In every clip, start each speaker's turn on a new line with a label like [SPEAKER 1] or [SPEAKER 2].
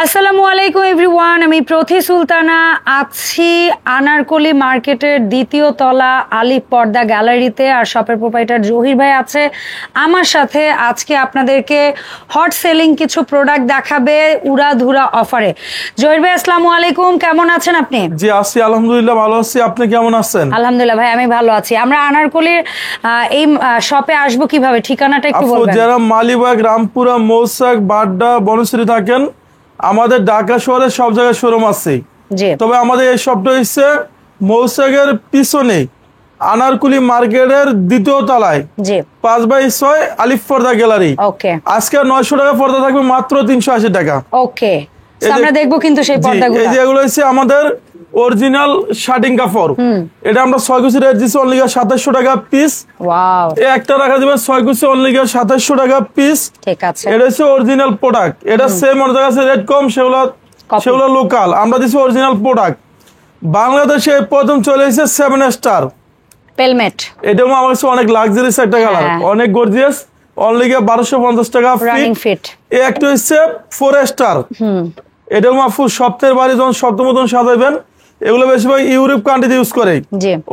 [SPEAKER 1] আসসালামু আলাইকুম এভরিওয়ান, আমি প্রথি সুলতানা আছি আনারকলি মার্কেটের দ্বিতীয় তলা আলিফ পর্দা গ্যালারিতে। আর শপের প্রোপাইটার জহির ভাই আছে আমার সাথে। আজকে আপনাদেরকে হট সেলিং কিছু প্রোডাক্ট দেখাবে উড়াধুরা অফারে। জহির ভাই আসসালামু আলাইকুম, কেমন আছেন আপনি?
[SPEAKER 2] জি আছি, আলহামদুলিল্লাহ ভালো আছি। আপনি কেমন আছেন?
[SPEAKER 1] আলহামদুলিল্লাহ ভাই, আমি ভালো আছি। আমরা আনারকলির এই শপে আসবো কিভাবে, ঠিকানাটা একটু বলবেন?
[SPEAKER 2] যারা মালিবাগ, রামপুরা, মৌসাক, বাড্ডা, বনশ্রী থাকেন, আমাদের ঢাকা শহরে সব জায়গায় শোরুম আছে। তবে আমাদের এই শপটা হচ্ছে মৌসাকের পিছনে আনারকুলি মার্কেটের দ্বিতীয় তলায় 5/6 আলিফ পর্দা গ্যালারি। আজকে 900 টাকা পর্দা থাকবে, মাত্র 380 টাকা।
[SPEAKER 1] ওকে, আমরা দেখবো কিন্তু সেই পর্দাগুলো।
[SPEAKER 2] এই যে এগুলো হচ্ছে আমাদের অরিজিনাল শার্টিং কাপড়। এটা আমরা 6 কুচি রেট দিচ্ছি অনলি 2700 টাকা পিস।
[SPEAKER 1] ওয়াও,
[SPEAKER 2] একটা রাখা যাবে 6 কুচি অনলি 2700 টাকা পিস।
[SPEAKER 1] ঠিক আছে,
[SPEAKER 2] এটা হচ্ছে অরিজিনাল প্রোডাক্ট। এটা সেম অন্য জায়গায় রেট কম, সেগুলো লোকাল। আমরা দিচ্ছি অরিজিনাল প্রোডাক্ট। বাংলাদেশে প্রথম চলে এসেছে 7 স্টার
[SPEAKER 1] পেলমেট।
[SPEAKER 2] এটাও আমার কাছে অনেক লাক্সারিয়াস একটা কালার, অনেক গর্জিয়াস। অনলি 1250 টাকা ফিট। এই একটা হচ্ছে 4 স্টার। এটা মাফু সপ্তাহের বাড়ি যখন সপ্তাহ মতন সাজাবেন, এগুলো বেশিরভাগ ইউরোপ কান্ট্রিতে ইউজ করে।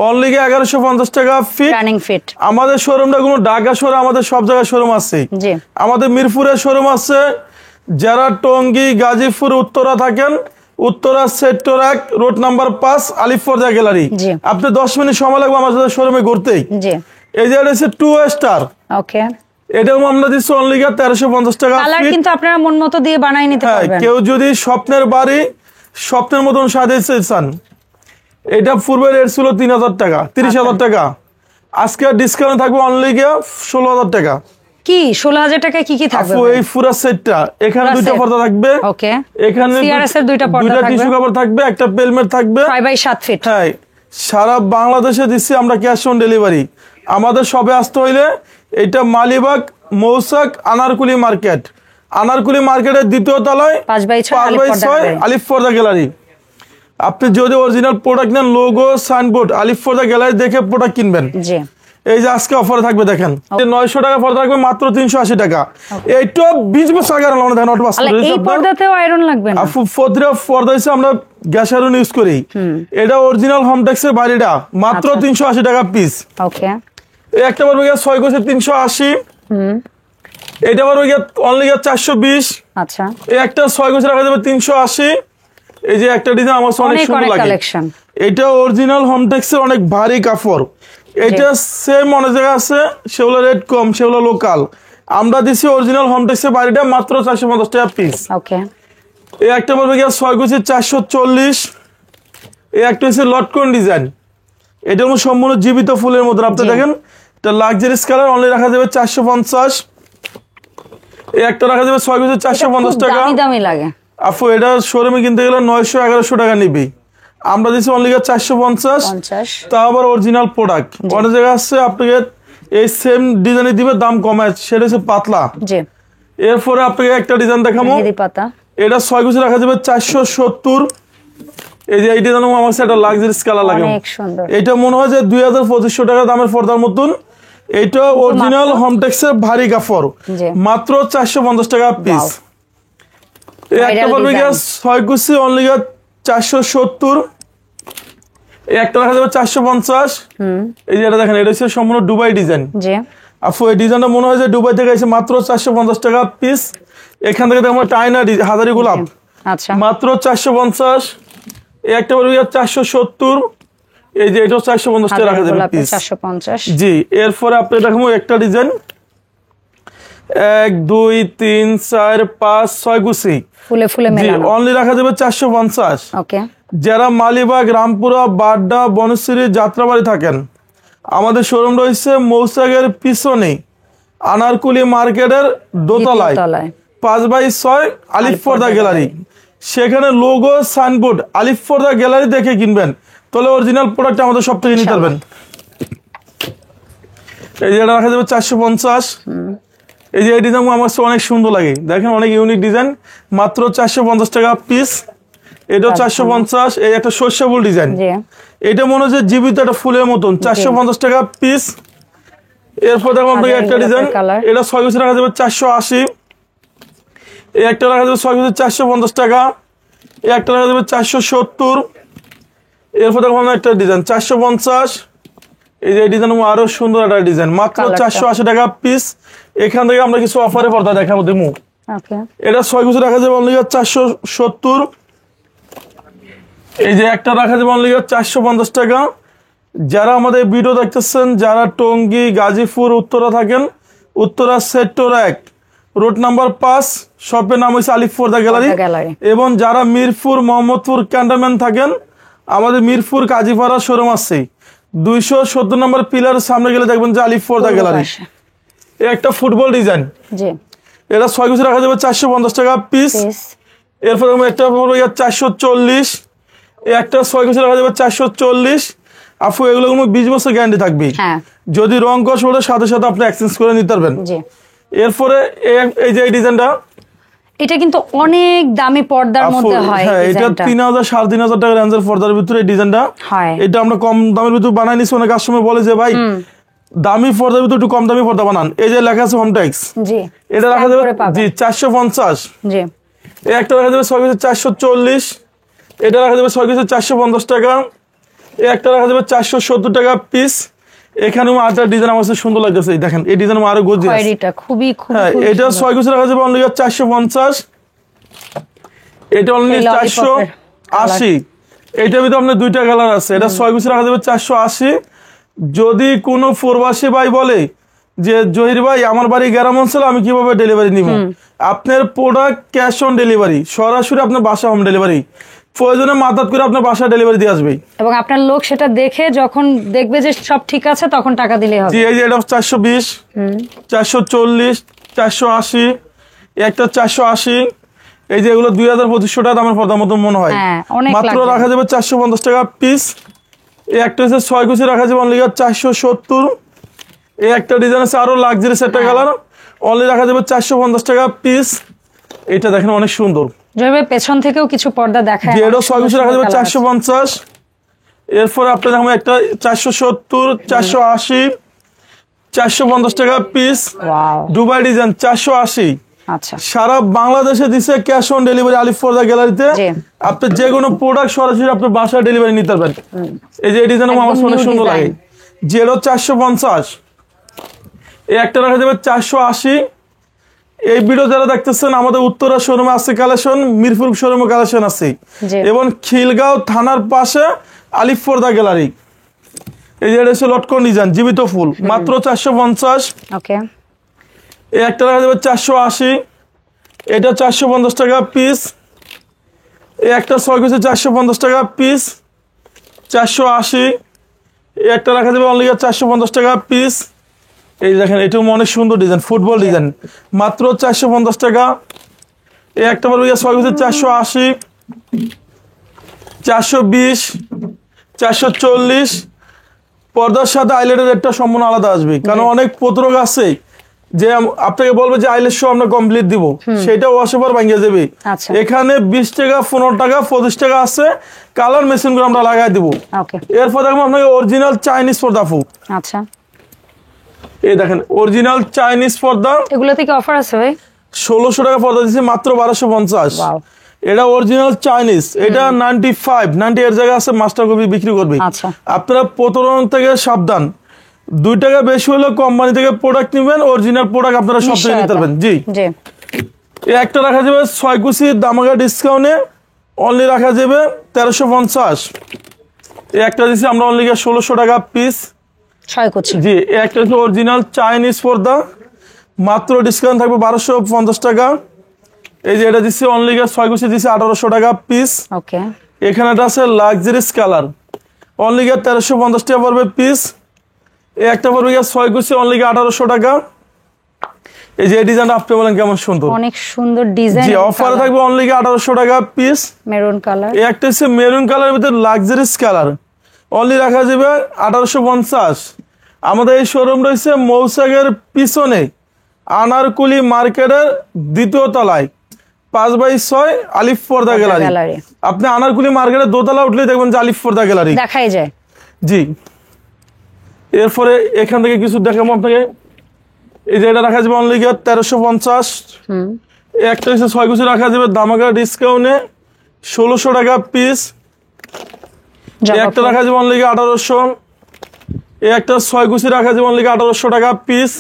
[SPEAKER 2] অনলি 1150 টাকা ফিট। আমাদের শোরুমটা কোনো ঢাকা শহরে আমাদের সব জায়গায় শোরুম আছে। আমাদের মিরপুরের শোরুম আছে। যারা টঙ্গী, গাজীপুর, উত্তরা থাকেন, উত্তরা সেক্টর 1 রোড নাম্বার 5 আলিফ পর্দা গ্যালারি। আপনি 10 মিনিট সময় লাগবে আমাদের শোরুমে ঘুরতেই। এই যে এটা হচ্ছে 2 স্টার। ওকে, এটাও আমরা দিচ্ছি অনলি 1350 টাকা।
[SPEAKER 1] কালার কিন্তু আপনারা মন মতো দিয়ে বানাই নিতে পারবেন।
[SPEAKER 2] কেউ যদি স্বপ্নের বাড়ি স্বপ্নের মতন সাজাইতে চান, এটা পূর্বে রেট ছিল 3000 টাকা, 30,000 টাকা। আজকে ডিসকাউন্ট থাকবে অনলি 16,000 টাকা।
[SPEAKER 1] কি 16,000 টাকায় কি কি থাকবে?
[SPEAKER 2] এই পুরো সেটটা এখানে দুইটা পর্দা থাকবে।
[SPEAKER 1] ওকে,
[SPEAKER 2] এখানে
[SPEAKER 1] সিআরএস এর দুইটা পর্দা থাকবে,
[SPEAKER 2] টিস্যু কাপড় থাকবে, একটা পেলমেট থাকবে
[SPEAKER 1] 6/7 ফিট।
[SPEAKER 2] হ্যাঁ, সারা বাংলাদেশে দিচ্ছি আমরা ক্যাশ অন ডেলিভারি। আমাদের সবে আসতে হইলে এটা মালিবাগ, মৌসাক, আনারকুলি মার্কেট। আনারকুলি মার্কেটের দ্বিতীয় তলায় 5/6 আলিফ পর্দা গ্যালারি। আপনি যদি অরিজিনাল প্রোডাক্ট নেন, লোগো, সাইনবোর্ড, আলিফ পর্দা গ্যালারি দেখে প্রোডাক্ট কিনবেন। এই যে আজকে অফারে থাকবে, দেখেন 900 টাকা পর্দা থাকবে, মাত্র 380 টাকা। এইটা 20 বছর আগে
[SPEAKER 1] এই পর্দাতেও আয়রন লাগবে না।
[SPEAKER 2] পর্দা হচ্ছে আমরা গ্যাস আয়রন ইউজ করি। এটা অরিজিনাল হোমটেক্সের বাড়িটা, মাত্র 380 টাকা পিস। ওকে, একটা বার 6 কুচি 380। এটা বার অনলি 420। আচ্ছা, এই একটা 6 কুচি রাখা যাবে 380। এই যে একটা ডিজাইন আমার অনেক সুন্দর লাগে। এটা অরিজিনাল হোমটেক্সের অনেক ভারী কাপড়। এটা সেম অনেক জায়গা আছে, সেগুলো রেট কম, সেগুলো লোকাল। আমরা দিচ্ছি অরিজিনাল হোমটেক্সের বাড়িটা, মাত্র 450 টাকা পিস। ওকে, এই একটা বলবে 6 কুচি 440। এই একটা হচ্ছে লটকন ডিজাইন। এটা সম্পূর্ণ জীবিত ফুলের মতন। আপনি দেখেন, এটা লাক্সারিয়াস কালার, অনলি রাখা যাবে 450। এই একটা রাখা যাবে 6 কুচি 450 টাকা।
[SPEAKER 1] দামি লাগে
[SPEAKER 2] আপু, এটা শোরুমে কিনতে গেলে 900-1100 টাকা নিবি। আমরা দিচ্ছি অনলি 450। তা আবার অরিজিনাল প্রোডাক্ট। অনেক জায়গায় আছে আপনাকে এই সেম ডিজাইনে দিবে, দাম কমায়, সেটা হচ্ছে পাতলা। এরপরে আপনাকে একটা ডিজাইন দেখাবো। এটা 6 কুচি রাখা যাবে 470। এই যে এই ডিজাইন আমার কাছে একটা লাক্সারিয়াস কালার লাগে। এটা মনে হয় যে 2000-2500 টাকা দামের পর্দার মতন। এটা অরিজিনাল হোমটেক্সের ভারী কাপড়, মাত্র 450 টাকা পিস। একটা পড়বে 6 কুচি অনলি 470। একটা রাখা যাবে 450। এই যে এটা দেখেন, এটা হচ্ছে সম্পূর্ণ দুবাই ডিজাইন। আপু, এই ডিজাইনটা মনে হয় যে দুবাই থেকে এসে, মাত্র 450 টাকা পিস। এখান থেকে দেখো টাইনা হাজারি গোলাপ, মাত্র 450। এই একটা পড়বে 470। এই যে এটাও 450 টাকা রাখা যাবে পিস। জি, এরপরে আপনি দেখো একটা ডিজাইন 1 2 3 4 5 6 কুচি
[SPEAKER 1] ফুলে ফুলে মেলানো,
[SPEAKER 2] অনলি রাখা যাবে 450। ওকে, যারা মালিবাগ, রামপুরা, বাড্ডা, বনশ্রী, যাত্রাবাড়ি থাকেন, আমাদের শোরুম রয়েছে মৌসাকের পিছনে আনারকুলি মার্কেটের দোতলায় 5/6 আলিফ পর্দা গ্যালারি। সেখানে লোগো, সাইনবোর্ড, আলিফ পর্দা গ্যালারি দেখে কিনবেন, তাহলে অরিজিনাল প্রোডাক্ট আমাদের সব থেকে নিতে পারবেন। এই যে এটা রাখা যাবে 450। এই যে এই ডিজাইন আমার অনেক সুন্দর লাগে, দেখেন অনেক ইউনিক ডিজাইন, মাত্র 450 টাকা পিস। এটাও 450। এই একটা সর্ষে ফুল ডিজাইন, এটা মনে হচ্ছে জীবিত একটা ফুলের মতন, 450 টাকা পিস। এরপর দেখো আপনাকে একটা ডিজাইন, এটা 6 কুচি রাখা যাবে 480। এই একটা রাখা যাবে 6 পিসের 450 টাকা। এই একটা রাখা যাবে 470। এরপর দেখো একটা ডিজাইন 450। এই যে ডিজাইন আরো সুন্দর একটা ডিজাইন, মাত্র 480 টাকা পিস। এখান থেকে আমরা কিছু অফারে পর্দা দেখাবো দিমু। এটা 6 পিস রাখা যাবে অনলি 470। এই যে একটা রাখা যাবে অনলি 450 টাকা। যারা আমাদের ভিডিও দেখতেছেন, যারা টঙ্গী, গাজীপুর, উত্তরা থাকেন, উত্তরা সেক্টর 1 রোড নাম্বার 5, শপের নাম হচ্ছে আলিফ পর্দা গ্যালারি। এবং যারা মিরপুর, মোহাম্মদপুর ক্যান্টনমেন্ট থাকেন, আমাদের মিরপুর কাজীপাড়া শোরুম আছে, 270 নম্বর পিলার সামনে গেলে দেখবেন যে আলিফ পর্দা গ্যালারি। এই একটা ফুটবল ডিজাইন, এটা 6 পিস রাখা যাবে 450 টাকা পিস। এরপর একটা 440। এই একটা 6 পিস রাখা যাবে 440। আপু এগুলো 20 বছর গ্যারান্টি থাকবে, যদি রং কষ ওঠে সাথে সাথে আপনি এক্সচেঞ্জ করে নিতে পারবেন। এরপরে এই যে এই ডিজাইনটা,
[SPEAKER 1] এটা কিন্তু অনেক দামি পর্দার মধ্যে হয়।
[SPEAKER 2] হ্যাঁ, এটা 3000 3500 টাকা রেঞ্জের পর্দার ভিতরে এই ডিজাইনটা। এটা আমরা কম দামের ভিতরে বানাই নিছি। অনেক কাস্টমার বলে যে ভাই দামি পর্দার ভিতরে একটু কম দামি পর্দা বানান। এই যে লেখা আছে হোমটেক্স, এটা রাখা যাবে জি 450। এই একটা রাখা যাবে 6 পিসের 440। এটা রাখা যাবে 6 পিসের 450 টাকা। এই একটা রাখা যাবে 470 টাকা পিস। এখানে আরেকটা ডিজাইন আমার কাছে সুন্দর লাগতেছে, দেখেন এই ডিজাইন আরো গর্জিয়াস,
[SPEAKER 1] এটা খুবই
[SPEAKER 2] হ্যাঁ। এটা 6 পিস রাখা যাবে অনলি 450। এটা অনলি 480। এটার ভিতরে আপনার দুইটা কালার আছে। এটা 6 পিস রাখা যাবে 480। যদি কোনো প্রবাসী ভাই বলে যে জহির ভাই আমার বাড়ি গ্রাম অঞ্চলে, আমি কিভাবে ডেলিভারি নিব, আপনার প্রোডাক্ট ক্যাশ অন ডেলিভারি, সরাসরি আপনার বাসা হোম ডেলিভারি, প্রয়োজনে মাদাত করে আপনার বাসা ডেলিভারি দিয়ে আসবে।
[SPEAKER 1] এবং আপনার লোক সেটা দেখে যখন দেখবে যে সব ঠিক আছে তখন টাকা দিলে হবে।
[SPEAKER 2] জি, এই যে এটা 420, 440, 480, একটা 480। এই যে এগুলো 2500 টাকা দামের পর্দার মতো মনে হয়, মাত্র রাখা যাবে 450 টাকা পিস। এই একটা হচ্ছে 6 পিস রাখা যাবে অনলি 470। এই একটা ডিজাইন আছে আরো লাক্সারি সেটটা কালার, অনলি রাখা যাবে 450 টাকা পিস। এটা দেখেন অনেক সুন্দর,
[SPEAKER 1] পেছন থেকেও কিছু পর্দা দেখায়।
[SPEAKER 2] এটা 6 পিস রাখা যাবে 450। এরপর আপনার দেখো একটা 470, 480, 450 টাকা পিস। Dubai design 480।
[SPEAKER 1] আচ্ছা,
[SPEAKER 2] সারা বাংলাদেশে দিছে ক্যাশ অন ডেলিভারি আলিফ পর্দা গ্যালারিতে। আপনি যে কোনো প্রোডাক্ট সরাসরি আপনার বাসায় ডেলিভারি নিতে পারবেন। এই যে এই ডিজাইন আমার অনেক সুন্দর লাগে, যেটা 450। এই একটা রাখা যাবে 480। এই ভিডিও যারা দেখতেছেন, আমাদের উত্তরা শোরুমে আছে কালেকশন, মিরপুর শোরুমে কালেকশন আছে, এবং খিলগাঁও থানার পাশে আলিফ পর্দা গ্যালারি। এই যে এটা হচ্ছে লটকন ডিজাইন, জীবিত ফুল, মাত্র 450। এই একটা রাখা যাবে 480। এটা 450 টাকা পিস। এই একটা 6 পিসে 450 টাকা পিস, 480। এই একটা রাখা যাবে অনলি 450 টাকা পিস। এই দেখেন এটা অনেক সুন্দর ডিজাইন, ফুটবল ডিজাইন, মাত্র 450 টাকা। এই একটা বলবো 6 পিসে 480, 420, 440। পর্দার সাথে আইলেটের একটা সম্পূর্ণ আলাদা আসবে, কারণ অনেক প্রতারক আছে যে আপনাকে বলবে যে আইলেট শো আমরা কমপ্লিট দিব, সেটা ওয়াশেপার ভাঙিয়ে যাবে। এখানে 20 টাকা, 15 টাকা, 25 টাকা আছে, কালার মেশিন করে আমরা লাগাই দিব। এরপর দেখবো আপনাকে অরিজিনাল চাইনিজ পর্দা ফু।
[SPEAKER 1] আচ্ছা,
[SPEAKER 2] এই দেখেন অরিজিনাল চাইনিজ পর্দা,
[SPEAKER 1] এগুলো থেকে অফার আছে ভাই।
[SPEAKER 2] 1600 টাকা পর্দা দিচ্ছি, মাত্র 1250। এটা অরিজিনাল চাইনিজ, এটা 95, 90 এর জায়গা আছে মাস্টার কপি বিক্রি করবে। আপনারা প্রতারণা থেকে সাবধান, 2 টাকা বেশি হলে কোম্পানি থেকে প্রোডাক্ট নেবেন, অরিজিনাল প্রোডাক্ট আপনারা সব থেকে নিতে পারবেন। জি, এই একটা রাখা যাবে 6 কুচি দামাগা ডিসকাউন্টে, অনলি রাখা যাবে 1350। এই একটা দিচ্ছি আমরা অনলি 1600 টাকা পিস,
[SPEAKER 1] 6 কুচি।
[SPEAKER 2] জি, এই একটা হচ্ছে অরিজিনাল চাইনিজ পর্দা, মাত্র ডিসকাউন্ট থাকবে 1250 টাকা। এই যে এটা দিচ্ছি অনলি 6 কুচি দিচ্ছি 1800 টাকা পিস। এখানে এটা আছে লাক্সারিস কালার, অনলি 1350 টাকা পড়বে পিস। এই একটা পড়বে 6 কুচি অনলি 1800 টাকা। এই যে ডিজাইনটা আপনি বলেন কেমন সুন্দর,
[SPEAKER 1] অনেক সুন্দর ডিজাইন।
[SPEAKER 2] জি, অফারে থাকবে অনলি 1800 টাকা পিস,
[SPEAKER 1] মেরুন কালার।
[SPEAKER 2] এই একটা হচ্ছে মেরুন কালারের ভিতরে লাক্সারিস কালার, অনলি রাখা যাবে 1850। আমাদের এই শোরুম রয়েছে মৌসাগের পিছনে আনারকুলি মার্কেটের 2য় তলায় 5/6 আলিফ পর্দা গ্যালারি। আপনি আনারকুলি মার্কেটের 2 তলা উঠলে দেখবেন যে আলিফ পর্দা গ্যালারি
[SPEAKER 1] দেখাই যায়।
[SPEAKER 2] জি, এরপরে এখান থেকে কিছু দেখাবো আপনাকে। এই যে এটা রাখা যাবে অনলি 1350। একটা হচ্ছে 6 কুচি রাখা যাবে দামাকা ডিসকাউন্টে 1600 টাকা পিস। একটা রাখা যাবে অনলি 1800। এই একটা 6 কুচি রাখা যাবে অনলি 1800 টাকা পিস।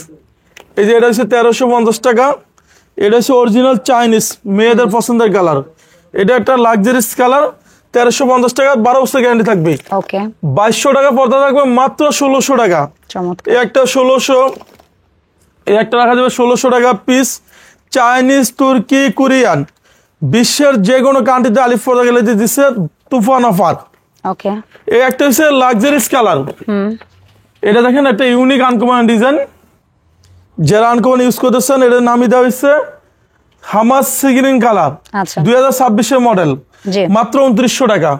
[SPEAKER 2] এই যে এটা হচ্ছে 1350 টাকা। এটা হচ্ছে অরিজিনাল চাইনিজ মেয়েদের পছন্দের কালার। এটা একটা লাক্সারিস কালার, 1350 টাকা, 12 বছর গ্যারান্টি থাকবে।
[SPEAKER 1] ওকে
[SPEAKER 2] 2200 টাকা পর্দা থাকবে মাত্র 1600 টাকা।
[SPEAKER 1] চমৎকার।
[SPEAKER 2] এই একটা 1600। এই একটা রাখা যাবে 1600 টাকা পিস। চাইনিজ, তুর্কি, কোরিয়ান, বিশ্বের যে কোনো কান্ট্রিতে আলিফ পর্দা গেলে দিচ্ছে তুফান অফার।
[SPEAKER 1] ওকে
[SPEAKER 2] এই একটা হচ্ছে লাক্সারিস কালার। এটা দেখেন একটা ইউনিক আনকমন ডিজাইন, যারা আনকমন ইউজ করতেছেন এটার নামই দেওয়া হচ্ছে হামাস সিগ্রিন কালার।
[SPEAKER 1] আচ্ছা
[SPEAKER 2] 2026 এর মডেল,
[SPEAKER 1] জি
[SPEAKER 2] মাত্র 2900 টাকা।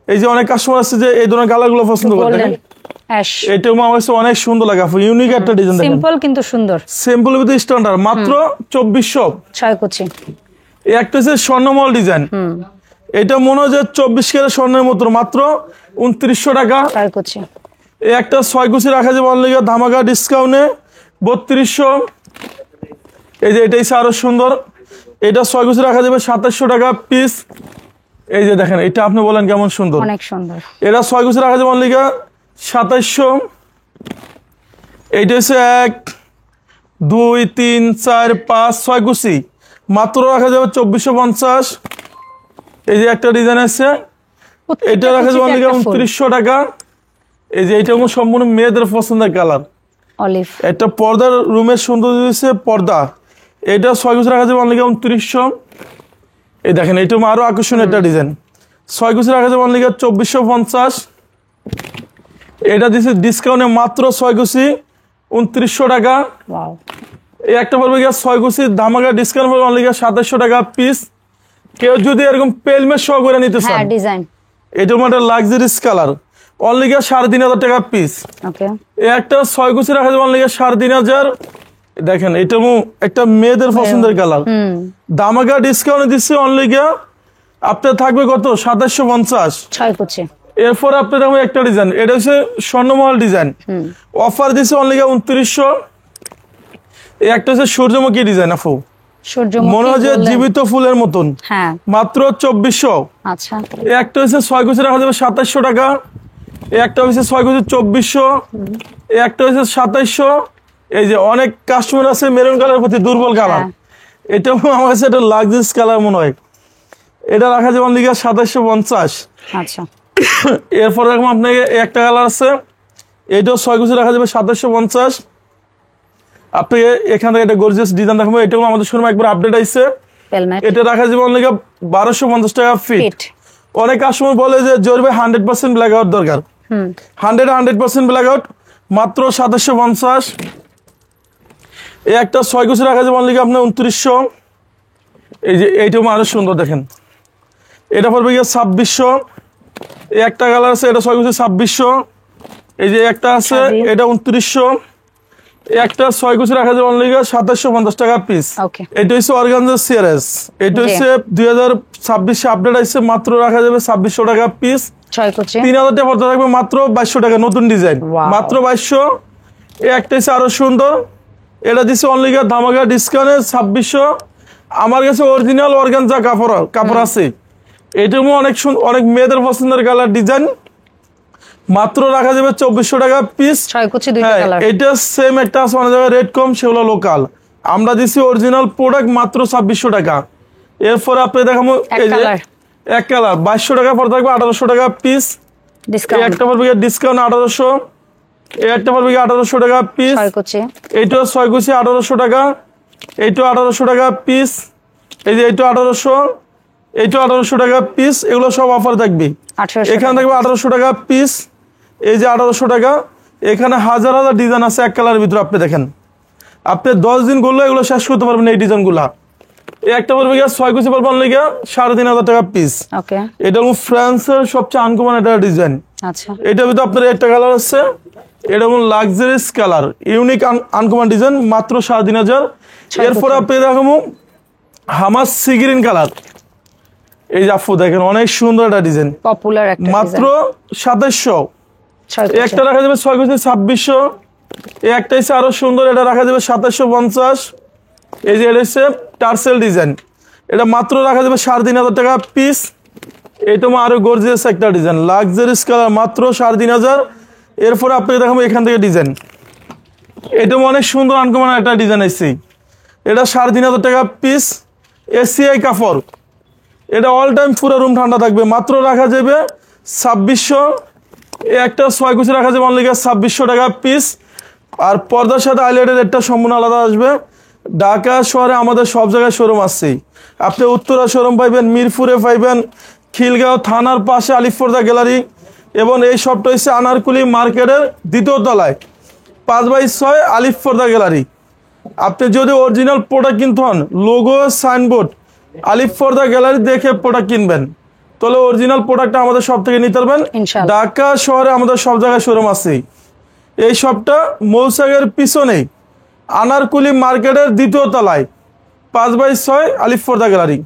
[SPEAKER 2] এই যে অনেক কাস্টমার আছে যে এই ধরনের কালার গুলো পছন্দ করে
[SPEAKER 1] গোল্ডেন অ্যাশ,
[SPEAKER 2] এটা আমার কাছে অনেক সুন্দর লাগে। ইউনিক একটা ডিজাইন,
[SPEAKER 1] সিম্পল কিন্তু সুন্দর।
[SPEAKER 2] সিম্পল উইথ স্ট্যান্ডার্ড, মাত্র 2400।
[SPEAKER 1] 6 কুচি।
[SPEAKER 2] এই একটা হচ্ছে স্বর্ণমহল ডিজাইন। এটা মনে হয় যে 24 ক্যারেট স্বর্ণের মতো, মাত্র 2900 টাকা।
[SPEAKER 1] 6 কুচি।
[SPEAKER 2] এই একটা 6 কুচি রাখা যাবে অনলি ধামাকা ডিসকাউন্টে 3200। এই যে এটাই আরো সুন্দর, এটা 6 কুচি রাখা যাবে 2700 টাকা পিস। এই যে দেখেন এটা আপনি বলেন কেমন সুন্দর,
[SPEAKER 1] অনেক সুন্দর।
[SPEAKER 2] এটা 6 কুচি রাখা যাবে অনলি 2700। এইটা হচ্ছে 1 2 3 4 5 6 কুচি, মাত্র রাখা যাবে 2450। এই যে একটা ডিজাইন আছে, এটা রাখা যাবে অনলি 2900 টাকা। এই যে এটা সম্পূর্ণ মেয়েদের পছন্দের কালার,
[SPEAKER 1] অলিভ।
[SPEAKER 2] একটা পর্দার রুমের সুন্দর দিয়েছে পর্দা। এটা 6 কুচি রাখা যাবে অনলি 2900। এই দেখেন এটা আরো আকর্ষণীয় একটা ডিজাইন, 6 কুচি রাখা যাবে অনলি 2450। এটা দিচ্ছে ডিসকাউন্টে মাত্র 6 কুচি 2900 টাকা।
[SPEAKER 1] ওয়াও,
[SPEAKER 2] এই একটা পড়বে 6 কুচি ধামাকা ডিসকাউন্ট পড়বে অনলি 2700 টাকা পিস। কেউ যদি এরকম পেলমেট সহ করে নিতে চান,
[SPEAKER 1] হ্যাঁ ডিজাইন,
[SPEAKER 2] এটার মধ্যে লাক্সারিস কালার, অনলি 3500 টাকা পিস।
[SPEAKER 1] ওকে
[SPEAKER 2] এই একটা 6 কুচি রাখা যাবে অনলি 3500। দেখেন এটা একটা মেয়েদের পছন্দের কালার, দামাকা ডিসকাউন্ট দিচ্ছে অনলি আপনার থাকবে কত 2750।
[SPEAKER 1] 6 কুচি।
[SPEAKER 2] এরপর আপনার দেখবেন একটা ডিজাইন, এটা হচ্ছে স্বর্ণমহল ডিজাইন, অফার দিচ্ছে অনলি 2900। এই একটা হচ্ছে সূর্যমুখী ডিজাইন, আপু
[SPEAKER 1] সূর্যমুখী
[SPEAKER 2] মনে হয় যে
[SPEAKER 1] golden।
[SPEAKER 2] জীবিত ফুলের মতন,
[SPEAKER 1] হ্যাঁ
[SPEAKER 2] মাত্র 2400।
[SPEAKER 1] আচ্ছা
[SPEAKER 2] এই একটা হচ্ছে 6 কুচি রাখা যাবে 2700 টাকা। এই একটা হচ্ছে 6 কুচি 2400। এই একটা হচ্ছে 2700। এই যে অনেক কাস্টমার আছে মেরুন কালার প্রতি দুর্বল কালার,
[SPEAKER 1] হ্যাঁ।
[SPEAKER 2] এটা আমার কাছে একটা লাক্সারিয়াস কালার মনে হয়, এটা রাখা যাবে অনলি 2750।
[SPEAKER 1] আচ্ছা
[SPEAKER 2] এরপর দেখুন আপনাকে একটা কালার আছে, এটাও 6 কুচি রাখা যাবে 2750। আপনাকে এখান থেকে একটা গর্জিয়াস ডিজাইন দেখাবো, এটাও আমাদের শোরুমে একবার আপডেট আইছে।
[SPEAKER 1] পেলমেট
[SPEAKER 2] এটা রাখা যাবে অনলি 1250 টাকা ফিট।
[SPEAKER 1] ফিট।
[SPEAKER 2] অনেক কাস্টমার বলে যে জোর ভাই 100% ব্ল্যাক আউট দরকার, 100% ব্ল্যাক আউট, মাত্র 2750। এই একটা 6 কুচি রাখা যাবে অনলি আপনার 2900। এই যে এইটাও আরো সুন্দর, দেখেন এটা পড়বে 2600। এই একটা কালার আছে, এটা 6 কুচি 2600। এই যে একটা আছে, এটা 2900। এই একটা 6 কুচি রাখা যাবে অনলি 2750 টাকা পিস।
[SPEAKER 1] ওকে
[SPEAKER 2] এটা হচ্ছে অর্গানজা সিআরএস, এটা হচ্ছে 2026 আপডেট আসছে, মাত্র রাখা যাবে 2600 টাকা পিস।
[SPEAKER 1] 6 কুচি।
[SPEAKER 2] 3000 টাকা পড়তে থাকবে মাত্র 2200 টাকা, নতুন ডিজাইন,
[SPEAKER 1] Wow.
[SPEAKER 2] মাত্র 2200। এই একটা হচ্ছে আরো সুন্দর, এটা দিচ্ছে অনলি ধামাকা ডিসকাউন্টে 2600। আমার কাছে অরিজিনাল অর্গানজা কাপড় আছে, এটার অনেক মেয়েদের পছন্দের কালার ডিজাইন, মাত্র রাখা যাবে 2400 টাকা পিস।
[SPEAKER 1] 6 কুচি দুইটা কালার।
[SPEAKER 2] এটা সেম একটা আছে অনেক জায়গায় রেট কম, সেগুলো লোকাল, আমরা দিছি অরিজিনাল প্রোডাক্ট মাত্র 2600 টাকা। এরপর আপনি দেখাবো এই যে এক কালার 2200 টাকা পড়ে থাকবে 1800 টাকা পিস।
[SPEAKER 1] ডিসকাউন্ট
[SPEAKER 2] একটা পড়বে ডিসকাউন্ট 1800। এই একটা পড়বে 1800 টাকা পিস।
[SPEAKER 1] 6 কুচি।
[SPEAKER 2] এইটাও 6 কুচি 1800 টাকা। এইটাও 1800 টাকা পিস। এই যে এইটাও 1800, এইটাও 1800 টাকা পিস। এগুলো সব অফার থাকবে,
[SPEAKER 1] 1800
[SPEAKER 2] এখানে থাকবে 1800 টাকা পিস। এই যে 1800 টাকা, এখানে হাজার হাজার ডিজাইন আছে এক কালারের ভিতরে। আপনি দেখেন, আপনি 10 দিন করলে এগুলো শেষ করতে পারবেন এই ডিজাইনগুলা। এই একটা পড়বে 6 কুচি পড়বে অনলি 3500 টাকা পিস।
[SPEAKER 1] ওকে
[SPEAKER 2] এটা হলো ফ্রান্সের সবচেয়ে আনকমন একটা ডিজাইন।
[SPEAKER 1] আচ্ছা
[SPEAKER 2] এটার ভিতরে আপনার একটা কালার আছে, এটা হলো luxurious colour, unique uncommon design, মাত্র 3500। এরপর আপনি দেখাবো হামাস সিগ্রিন কালার। এই যে আপু দেখেন অনেক সুন্দর একটা ডিজাইন,
[SPEAKER 1] পপুলার একটা
[SPEAKER 2] মাত্র 2700।
[SPEAKER 1] 6 কুচি।
[SPEAKER 2] একটা রাখা যাবে 6 কুচি 2600। এই একটা হচ্ছে আরো সুন্দর, এটা রাখা যাবে 2750। এই যে এটা হচ্ছে টার্সেল ডিজাইন, এটা মাত্র রাখা যাবে 3,500 টাকা পিস। এটা আরো গর্জিয়াস একটা ডিজাইন, লাক্সারিস কালার, মাত্র 3,500। এরপরে আপনাকে দেখাবো এখান থেকে ডিজাইন, এটা অনেক সুন্দর আনকমন একটা ডিজাইন এসেছে, এটা 3,500 টাকা পিস। এসিআই কাপড়, এটা অল টাইম পুরো রুম ঠান্ডা থাকবে, মাত্র রাখা যাবে 2,600। একটা 6 কুচি রাখা যাবে অনলি 2,600 টাকা পিস। আর পর্দার সাথে হাইলাইটের রেটটা সম্পূর্ণ আলাদা আসবে। ঢাকা শহরে আমাদের সব জায়গায় শোরুম আছে, আপনি উত্তরা শোরুম পাইবেন, মিরপুরে পাইবেন, খিলগাঁও থানার পাশে আলিফ পর্দা গ্যালারি, এবং এই শপটা হচ্ছে আনারকুলি মার্কেটের 2য় তলায় 5x6 আলিফ পর্দা গ্যালারি। আপনি যদি অরিজিনাল প্রোডাক্ট কিনতে হন, লোগো সাইনবোর্ড আলিফ পর্দা গ্যালারি দেখে প্রোডাক্ট কিনবেন, তাহলে অরিজিনাল প্রোডাক্টটা আমাদের সব থেকে নিতে পারবেন। ঢাকা শহরে আমাদের সব জায়গায় শোরুম আছে। এই শপটা মৌসাগের পিছনে আনারকুলি মার্কেটের 2য় তলায় 5x6 আলিফ পর্দা গ্যালারি।